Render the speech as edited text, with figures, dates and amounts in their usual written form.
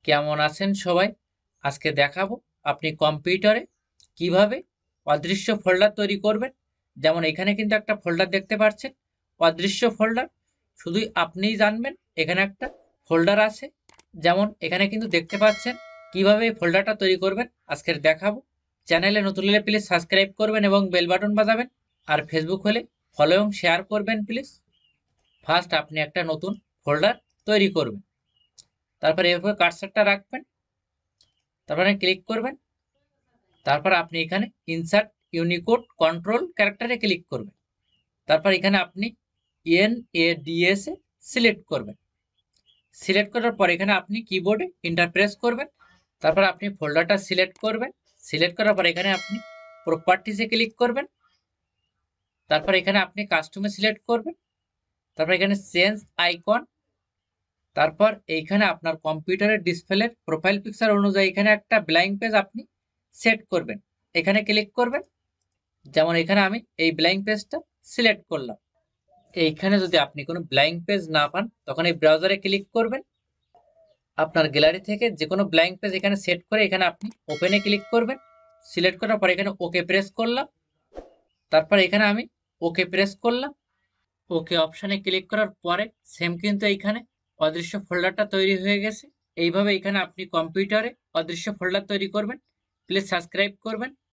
কেমন আছেন সবাই? আজকে দেখাবো আপনি কম্পিউটারে কিভাবে অদৃশ্য ফোল্ডার তৈরি করবেন। যেমন এখানে কিন্তু একটা ফোল্ডার দেখতে পাচ্ছেন, অদৃশ্য ফোল্ডার। শুধুই আপনিই জানবেন এখানে একটা ফোল্ডার আছে। যেমন এখানে কিন্তু দেখতে পাচ্ছেন কিভাবে এই ফোল্ডারটা তৈরি করবেন আজকের দেখাবো। চ্যানেলে নতুন হলে প্লিজ সাবস্ক্রাইব করবেন এবং বেল বাটন বাজাবেন। আর ফেসবুক হলে ফলো এবং শেয়ার করবেন প্লিজ। ফার্স্ট আপনি একটা নতুন ফোল্ডার তৈরি করবেন, তারপর এভাবে কার্সারটা রাখবেন, তারপরে ক্লিক করবেন। তারপর আপনি এখানে ইনসার্ট ইউনিকোড কন্ট্রোল ক্যারেক্টারে ক্লিক করবেন। তারপর এখানে আপনি NADS এ সিলেক্ট করবেন। সিলেক্ট করার পর এখানে আপনি কিবোর্ডে এন্টার প্রেস করবেন। তারপর আপনি ফোল্ডারটা সিলেক্ট করবেন। সিলেক্ট করার পর এখানে আপনি প্রপার্টিসে ক্লিক করবেন। তারপর এখানে আপনি কাস্টমে সিলেক্ট করবেন। তারপর এখানে চেঞ্জ আইকন। তারপর এইখানে আপনার কম্পিউটারের ডিসপ্লের প্রোফাইল পিকচার অনুযায়ী এখানে একটা ব্ল্যাঙ্ক পেজ আপনি সেট করবেন। এখানে ক্লিক করবেন। যেমন এখানে আমি এই ব্ল্যাঙ্ক পেজটা সিলেক্ট করলাম। এইখানে যদি আপনি কোনো ব্ল্যাঙ্ক পেজ না পান তখন এই ব্রাউজারে ক্লিক করবেন। আপনার গ্যালারি থেকে যে কোনো ব্ল্যাঙ্ক পেজ এখানে সেট করে এখানে আপনি ওপেনে ক্লিক করবেন। সিলেক্ট করার পর এখানে ওকে প্রেস করলাম। তারপর এখানে আমি ওকে প্রেস করলাম। ওকে অপশানে ক্লিক করার পরে সেম কিন্তু এইখানে অদৃশ্য ফোল্ডারটা তৈরি হয়ে গেছে। এইভাবে এখানে আপনি কম্পিউটারে অদৃশ্য ফোল্ডার তৈরি করবেন। প্লিজ সাবস্ক্রাইব করবেন।